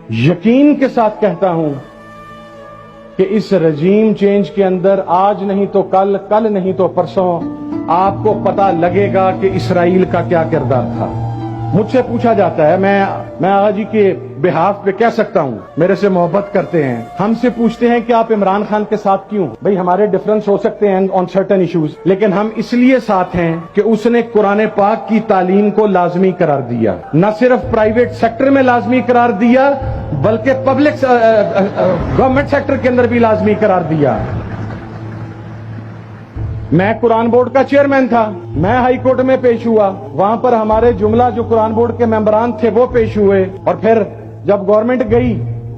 یقین کے ساتھ کہتا ہوں کہ اس رجیم چینج کے اندر آج نہیں تو کل، کل نہیں تو پرسوں آپ کو پتہ لگے گا کہ اسرائیل کا کیا کردار تھا۔ مجھ سے پوچھا جاتا ہے، میں آغا جی کے بہاف پہ کہہ سکتا ہوں، میرے سے محبت کرتے ہیں، ہم سے پوچھتے ہیں کہ آپ عمران خان کے ساتھ کیوں؟ بھئی ہمارے ڈفرنس ہو سکتے ہیں آن سرٹن ایشوز، لیکن ہم اس لیے ساتھ ہیں کہ اس نے قرآن پاک کی تعلیم کو لازمی قرار دیا، نہ صرف پرائیویٹ سیکٹر میں لازمی قرار دیا بلکہ پبلک گورنمنٹ سیکٹر کے اندر بھی لازمی قرار دیا۔ میں قرآن بورڈ کا چیئرمین تھا، میں ہائی کورٹ میں پیش ہوا، وہاں پر ہمارے جملہ جو قرآن بورڈ کے ممبران تھے وہ پیش ہوئے، اور پھر جب گورنمنٹ گئی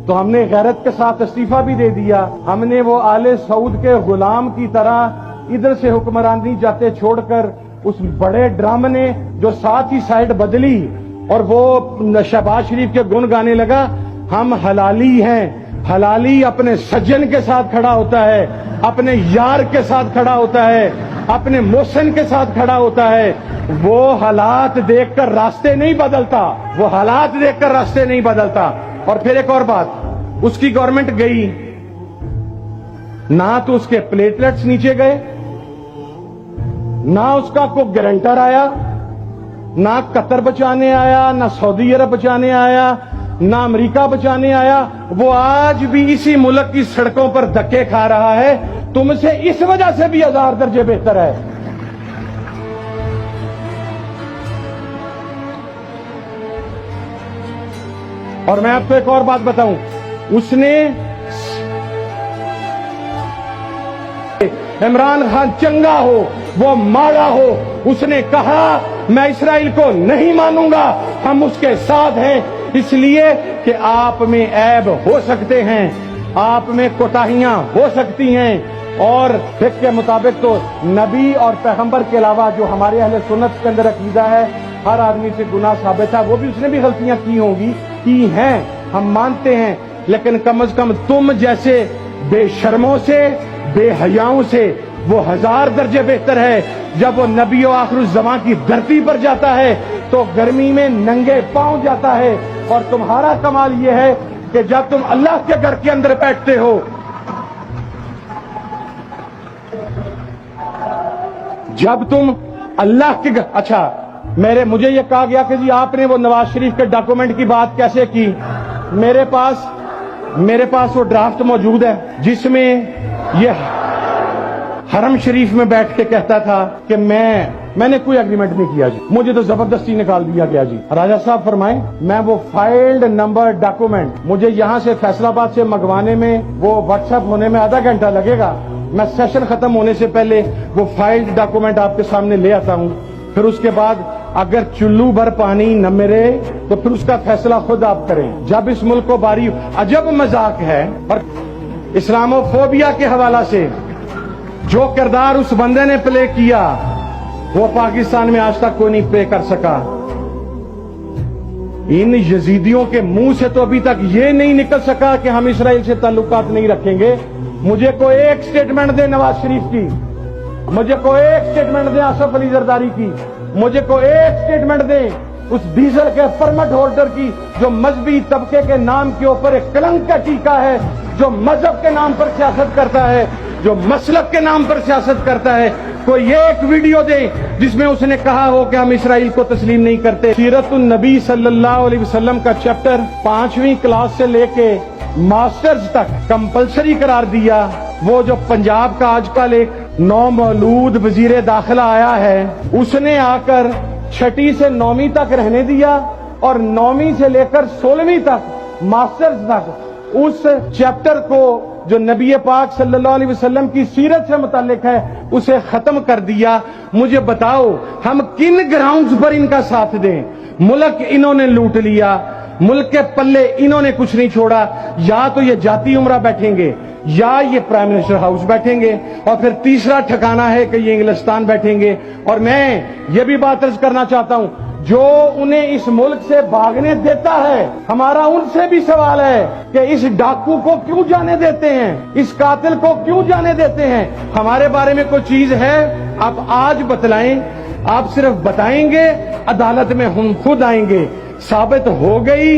تو ہم نے غیرت کے ساتھ استعفیٰ بھی دے دیا۔ ہم نے وہ آل سعود کے غلام کی طرح ادھر سے حکمرانی جاتے چھوڑ کر اس بڑے ڈرام نے جو ساتھ ہی سائیڈ بدلی اور وہ شہباز شریف کے گن گانے لگا، ہم حلالی ہیں، حلالی اپنے سجن کے ساتھ کھڑا ہوتا ہے، اپنے یار کے ساتھ کھڑا ہوتا ہے، اپنے محسن کے ساتھ کھڑا ہوتا ہے، وہ حالات دیکھ کر راستے نہیں بدلتا، وہ حالات دیکھ کر راستے نہیں بدلتا۔ اور پھر ایک اور بات، اس کی گورنمنٹ گئی، نہ تو اس کے پلیٹلیٹس نیچے گئے، نہ اس کا کوئی گارنٹر آیا، نہ قطر بچانے آیا، نہ سعودی عرب بچانے آیا، نہ امریکہ بچانے آیا، وہ آج بھی اسی ملک کی سڑکوں پر دھکے کھا رہا ہے، تم سے اس وجہ سے بھی 1000 درجے بہتر ہے۔ اور میں آپ کو ایک اور بات بتاؤں، اس نے عمران خان چنگا ہو وہ ماڑا ہو، اس نے کہا میں اسرائیل کو نہیں مانوں گا، ہم اس کے ساتھ ہیں، اس لیے کہ آپ میں عیب ہو سکتے ہیں، آپ میں کوتاہیاں ہو سکتی ہیں، اور فقہ کے مطابق تو نبی اور پیغمبر کے علاوہ جو ہمارے اہل سنت کے اندر عقیدہ ہے، ہر آدمی سے گناہ ثابت ہے، وہ بھی اس نے بھی غلطیاں کی ہوں گی، کی ہیں، ہم مانتے ہیں، لیکن کم از کم تم جیسے بے شرموں سے، بے حیاؤں سے وہ 1000 درجے بہتر ہے۔ جب وہ نبی و آخر الزمان کی دھرتی پر جاتا ہے تو گرمی میں ننگے پاؤں جاتا ہے، اور تمہارا کمال یہ ہے کہ جب تم اللہ کے گھر کے اندر بیٹھتے ہو، جب تم اللہ کے گھر، اچھا مجھے یہ کہا گیا کہ جی آپ نے وہ نواز شریف کے ڈاکومنٹ کی بات کیسے کی؟ میرے پاس وہ ڈرافٹ موجود ہے جس میں یہ حرم شریف میں بیٹھ کے کہتا تھا کہ میں نے کوئی ایگریمنٹ نہیں کیا جی، مجھے تو زبردستی نکال دیا گیا جی۔ راجہ صاحب فرمائیں، میں وہ فائلڈ نمبر ڈاکومنٹ مجھے یہاں سے فیصل آباد سے منگوانے میں، وہ واٹس ایپ ہونے میں آدھا گھنٹہ لگے گا، میں سیشن ختم ہونے سے پہلے وہ فائلڈ ڈاکومنٹ آپ کے سامنے لے آتا ہوں، پھر اس کے بعد اگر چلو بھر پانی نہ ملے تو پھر اس کا فیصلہ خود آپ کریں۔ جب اس ملک کو باری عجب مذاق ہے، اور اسلامو فوبیا کے حوالہ سے جو کردار اس بندے نے پلے کیا وہ پاکستان میں آج تک کوئی نہیں پلے کر سکا۔ ان یزیدیوں کے منہ سے تو ابھی تک یہ نہیں نکل سکا کہ ہم اسرائیل سے تعلقات نہیں رکھیں گے۔ مجھے کوئی ایک سٹیٹمنٹ دے نواز شریف کی، مجھے کوئی ایک سٹیٹمنٹ دے آصف علی زرداری کی، مجھے کوئی ایک سٹیٹمنٹ دے اس ڈیزل کے پرمٹ ہولڈر کی جو مذہبی طبقے کے نام کے اوپر ایک کلنک کا ٹیکا ہے، جو مذہب کے نام پر سیاست کرتا ہے، جو مسلک کے نام پر سیاست کرتا ہے۔ کوئی ایک ویڈیو دے جس میں اس نے کہا ہو کہ ہم اسرائیل کو تسلیم نہیں کرتے۔ سیرت النبی صلی اللہ علیہ وسلم کا چیپٹر 5ویں کلاس سے لے کے ماسٹرز تک کمپلسری قرار دیا۔ وہ جو پنجاب کا آج کل ایک نومولود وزیر داخلہ آیا ہے، اس نے آ کر 6 سے 9ویں تک رہنے دیا، اور 9ویں سے لے کر 16ویں تک ماسٹرز تک اس چیپٹر کو جو نبی پاک صلی اللہ علیہ وسلم کی سیرت سے متعلق ہے اسے ختم کر دیا۔ مجھے بتاؤ ہم کن گراؤنڈز پر ان کا ساتھ دیں؟ ملک انہوں نے لوٹ لیا، ملک کے پلے انہوں نے کچھ نہیں چھوڑا، یا تو یہ جاتی عمرہ بیٹھیں گے، یا یہ پرائم منسٹر ہاؤس بیٹھیں گے، اور پھر تیسرا ٹھکانہ ہے کہ یہ انگلستان بیٹھیں گے۔ اور میں یہ بھی بات عرض کرنا چاہتا ہوں، جو انہیں اس ملک سے بھاگنے دیتا ہے، ہمارا ان سے بھی سوال ہے کہ اس ڈاکو کو کیوں جانے دیتے ہیں، اس قاتل کو کیوں جانے دیتے ہیں؟ ہمارے بارے میں کوئی چیز ہے آپ آج بتلائیں، آپ صرف بتائیں گے، عدالت میں ہم خود آئیں گے۔ ثابت ہو گئی